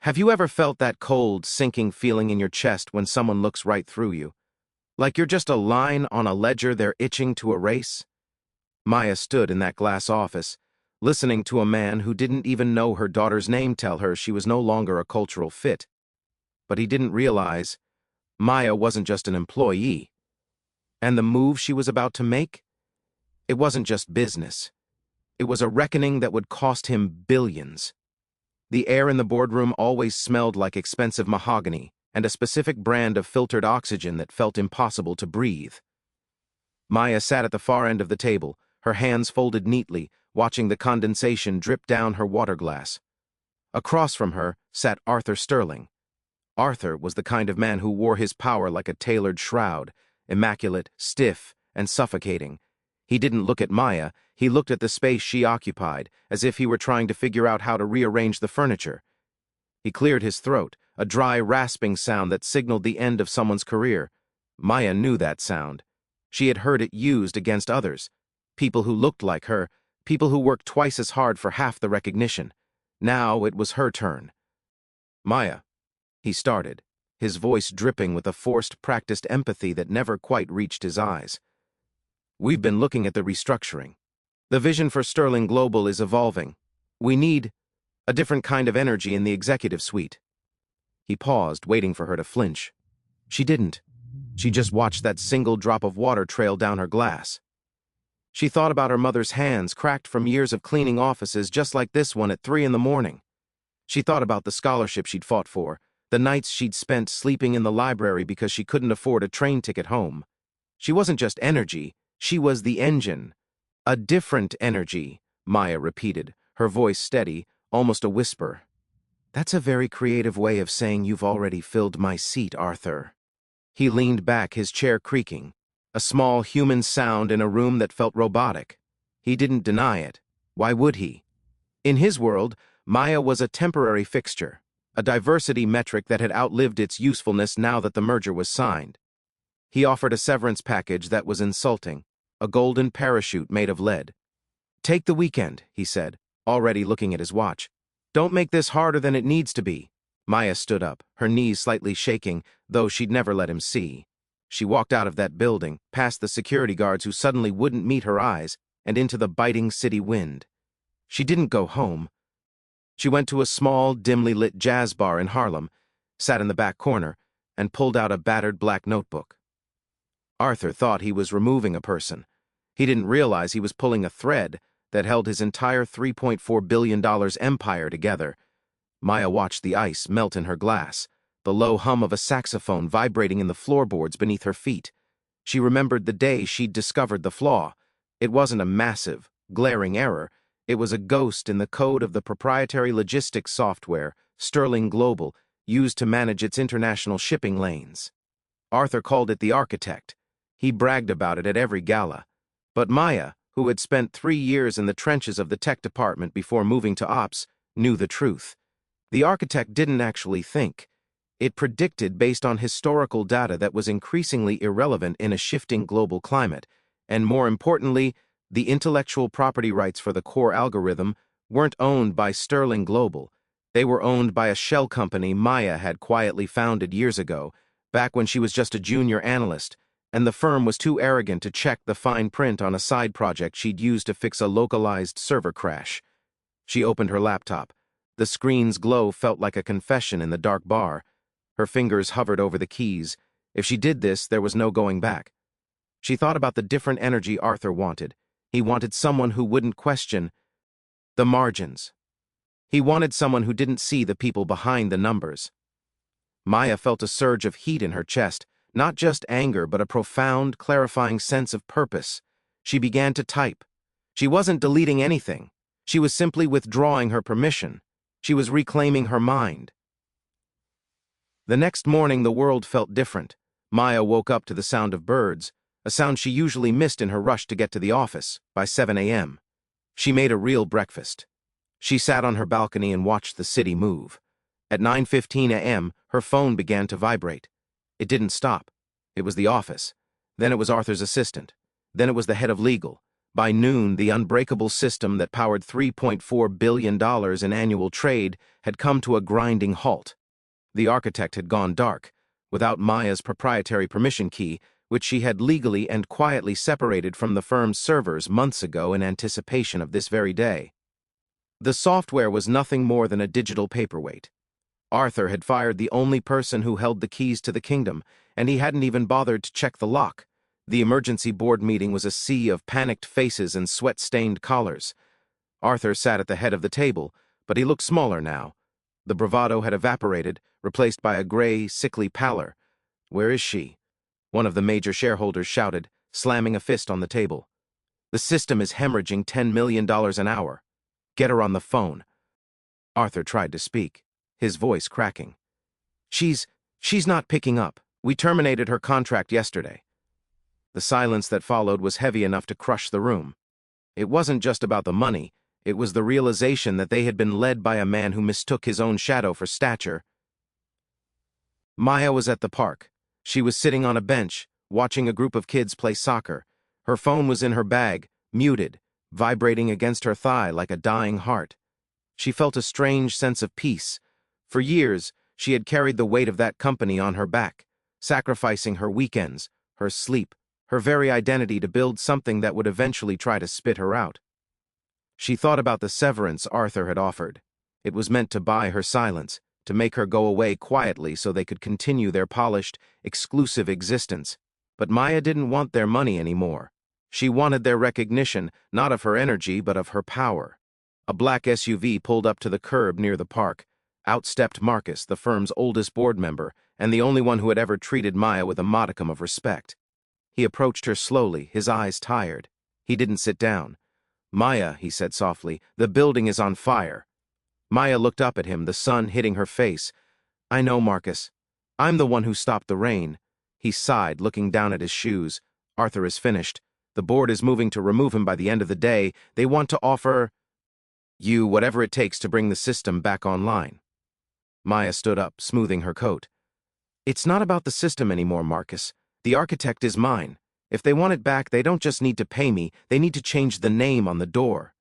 Have you ever felt that cold, sinking feeling in your chest when someone looks right through you? Like you're just a line on a ledger they're itching to erase? Maya stood in that glass office, listening to a man who didn't even know her daughter's name tell her she was no longer a cultural fit. But he didn't realize Maya wasn't just an employee. And the move she was about to make? It wasn't just business. It was a reckoning that would cost him billions. The air in the boardroom always smelled like expensive mahogany and a specific brand of filtered oxygen that felt impossible to breathe. Maya sat at the far end of the table, her hands folded neatly, watching the condensation drip down her water glass. Across from her sat Arthur Sterling. Arthur was the kind of man who wore his power like a tailored shroud, immaculate, stiff, and suffocating. He didn't look at Maya, he looked at the space she occupied, as if he were trying to figure out how to rearrange the furniture. He cleared his throat, a dry, rasping sound that signaled the end of someone's career. Maya knew that sound. She had heard it used against others. People who looked like her, people who worked twice as hard for half the recognition. Now it was her turn. "Maya," he started, his voice dripping with a forced, practiced empathy that never quite reached his eyes. "We've been looking at the restructuring. The vision for Sterling Global is evolving. We need a different kind of energy in the executive suite." He paused, waiting for her to flinch. She didn't. She just watched that single drop of water trail down her glass. She thought about her mother's hands, cracked from years of cleaning offices just like this one at 3 in the morning. She thought about the scholarship she'd fought for, the nights she'd spent sleeping in the library because she couldn't afford a train ticket home. She wasn't just energy, she was the engine. "A different energy," Maya repeated, her voice steady, almost a whisper. "That's a very creative way of saying you've already filled my seat, Arthur." He leaned back, his chair creaking, a small human sound in a room that felt robotic. He didn't deny it. Why would he? In his world, Maya was a temporary fixture, a diversity metric that had outlived its usefulness now that the merger was signed. He offered a severance package that was insulting, a golden parachute made of lead. "Take the weekend," he said, already looking at his watch. "Don't make this harder than it needs to be." Maya stood up, her knees slightly shaking, though she'd never let him see. She walked out of that building, past the security guards who suddenly wouldn't meet her eyes, and into the biting city wind. She didn't go home. She went to a small, dimly lit jazz bar in Harlem, sat in the back corner, and pulled out a battered black notebook. Arthur thought he was removing a person. He didn't realize he was pulling a thread that held his entire $3.4 billion empire together. Maya watched the ice melt in her glass, the low hum of a saxophone vibrating in the floorboards beneath her feet. She remembered the day she'd discovered the flaw. It wasn't a massive, glaring error. It was a ghost in the code of the proprietary logistics software, Sterling Global, used to manage its international shipping lanes. Arthur called it the architect. He bragged about it at every gala. But Maya, who had spent 3 years in the trenches of the tech department before moving to ops, knew the truth. The architect didn't actually think. It predicted based on historical data that was increasingly irrelevant in a shifting global climate, and more importantly, the intellectual property rights for the core algorithm weren't owned by Sterling Global. They were owned by a shell company Maya had quietly founded years ago, back when she was just a junior analyst, and the firm was too arrogant to check the fine print on a side project she'd used to fix a localized server crash. She opened her laptop. The screen's glow felt like a confession in the dark bar. Her fingers hovered over the keys. If she did this, there was no going back. She thought about the different energy Arthur wanted. He wanted someone who wouldn't question the margins. He wanted someone who didn't see the people behind the numbers. Maya felt a surge of heat in her chest, not just anger, but a profound, clarifying sense of purpose. She began to type. She wasn't deleting anything. She was simply withdrawing her permission. She was reclaiming her mind. The next morning, the world felt different. Maya woke up to the sound of birds, a sound she usually missed in her rush to get to the office by 7 a.m. She made a real breakfast. She sat on her balcony and watched the city move. At 9:15 a.m., her phone began to vibrate. It didn't stop. It was the office. Then it was Arthur's assistant. Then it was the head of legal. By noon, the unbreakable system that powered $3.4 billion in annual trade had come to a grinding halt. The architect had gone dark, without Maya's proprietary permission key, which she had legally and quietly separated from the firm's servers months ago in anticipation of this very day. The software was nothing more than a digital paperweight. Arthur had fired the only person who held the keys to the kingdom, and he hadn't even bothered to check the lock. The emergency board meeting was a sea of panicked faces and sweat-stained collars. Arthur sat at the head of the table, but he looked smaller now. The bravado had evaporated, replaced by a gray, sickly pallor. "Where is she?" one of the major shareholders shouted, slamming a fist on the table. "The system is hemorrhaging $10 million an hour. Get her on the phone." Arthur tried to speak, his voice cracking. She's not picking up. We terminated her contract yesterday." The silence that followed was heavy enough to crush the room. It wasn't just about the money, it was the realization that they had been led by a man who mistook his own shadow for stature. Maya was at the park. She was sitting on a bench, watching a group of kids play soccer. Her phone was in her bag, muted, vibrating against her thigh like a dying heart. She felt a strange sense of peace. For years, she had carried the weight of that company on her back, sacrificing her weekends, her sleep, her very identity to build something that would eventually try to spit her out. She thought about the severance Arthur had offered. It was meant to buy her silence, to make her go away quietly so they could continue their polished, exclusive existence. But Maya didn't want their money anymore. She wanted their recognition, not of her energy, but of her power. A black SUV pulled up to the curb near the park. Out stepped Marcus, the firm's oldest board member, and the only one who had ever treated Maya with a modicum of respect. He approached her slowly, his eyes tired. He didn't sit down. "Maya," he said softly, "the building is on fire." Maya looked up at him, the sun hitting her face. "I know, Marcus. I'm the one who stopped the rain." He sighed, looking down at his shoes. "Arthur is finished. The board is moving to remove him by the end of the day. They want to offer you whatever it takes to bring the system back online." Maya stood up, smoothing her coat. "It's not about the system anymore, Marcus. The architect is mine. If they want it back, they don't just need to pay me, they need to change the name on the door."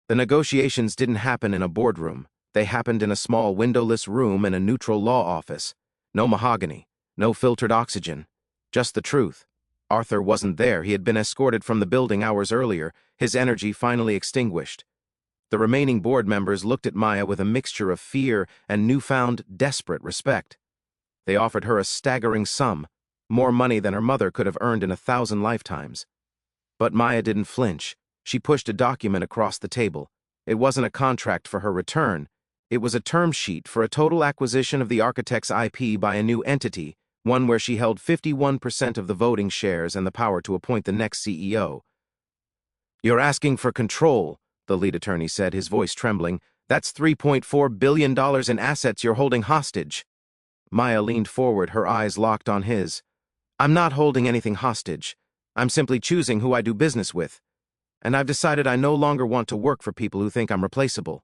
The negotiations didn't happen in a boardroom. They happened in a small windowless room in a neutral law office. No mahogany, no filtered oxygen, just the truth. Arthur wasn't there. He had been escorted from the building hours earlier, his energy finally extinguished. The remaining board members looked at Maya with a mixture of fear and newfound, desperate respect. They offered her a staggering sum, more money than her mother could have earned in 1,000 lifetimes. But Maya didn't flinch. She pushed a document across the table. It wasn't a contract for her return. It was a term sheet for a total acquisition of the architect's IP by a new entity, one where she held 51% of the voting shares and the power to appoint the next CEO. "You're asking for control," the lead attorney said, his voice trembling. "That's $3.4 billion in assets you're holding hostage." Maya leaned forward, her eyes locked on his. "I'm not holding anything hostage. I'm simply choosing who I do business with. And I've decided I no longer want to work for people who think I'm replaceable."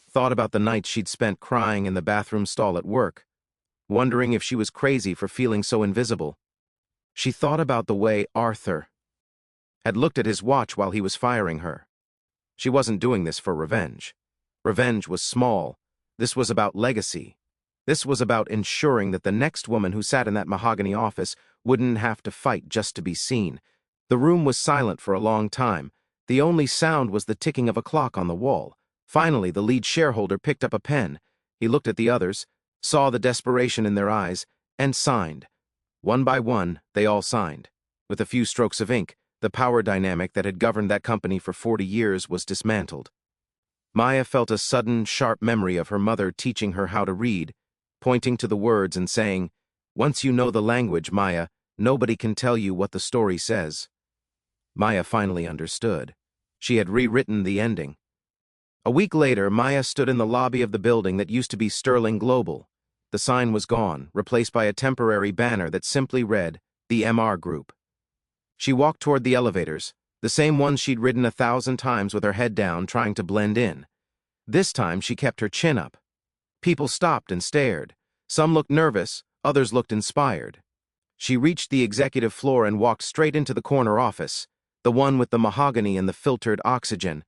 Thought about the nights she'd spent crying in the bathroom stall at work, wondering if she was crazy for feeling so invisible. She thought about the way Arthur had looked at his watch while he was firing her. She wasn't doing this for revenge. Revenge was small. This was about legacy. This was about ensuring that the next woman who sat in that mahogany office wouldn't have to fight just to be seen. The room was silent for a long time. The only sound was the ticking of a clock on the wall. Finally, the lead shareholder picked up a pen. He looked at the others, saw the desperation in their eyes, and signed. One by one, they all signed. With a few strokes of ink, the power dynamic that had governed that company for 40 years was dismantled. Maya felt a sudden, sharp memory of her mother teaching her how to read, pointing to the words and saying, "Once you know the language, Maya, nobody can tell you what the story says." Maya finally understood. She had rewritten the ending. A week later, Maya stood in the lobby of the building that used to be Sterling Global. The sign was gone, replaced by a temporary banner that simply read, "The MR Group." She walked toward the elevators, the same ones she'd ridden 1,000 times with her head down, trying to blend in. This time, she kept her chin up. People stopped and stared. Some looked nervous, others looked inspired. She reached the executive floor and walked straight into the corner office, the one with the mahogany and the filtered oxygen.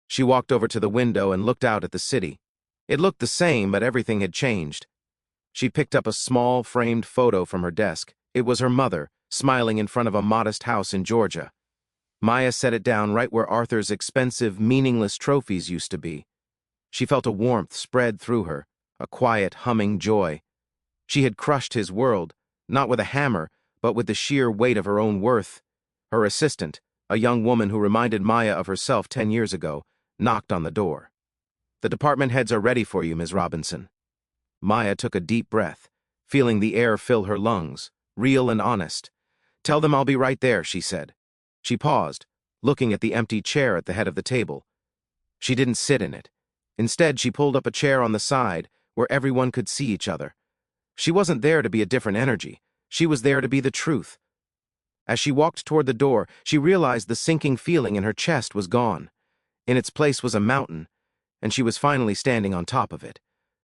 She walked over to the window and looked out at the city. It looked the same, but everything had changed. She picked up a small, framed photo from her desk. It was her mother, smiling in front of a modest house in Georgia. Maya set it down right where Arthur's expensive, meaningless trophies used to be. She felt a warmth spread through her, a quiet, humming joy. She had crushed his world, not with a hammer, but with the sheer weight of her own worth. Her assistant, a young woman who reminded Maya of herself 10 years ago, knocked on the door. "The department heads are ready for you, Ms. Robinson." Maya took a deep breath, feeling the air fill her lungs, real and honest. "Tell them I'll be right there," she said. She paused, looking at the empty chair at the head of the table. She didn't sit in it. Instead, she pulled up a chair on the side, where everyone could see each other. She wasn't there to be a different energy. She was there to be the truth. As she walked toward the door, she realized the sinking feeling in her chest was gone. In its place was a mountain, and she was finally standing on top of it.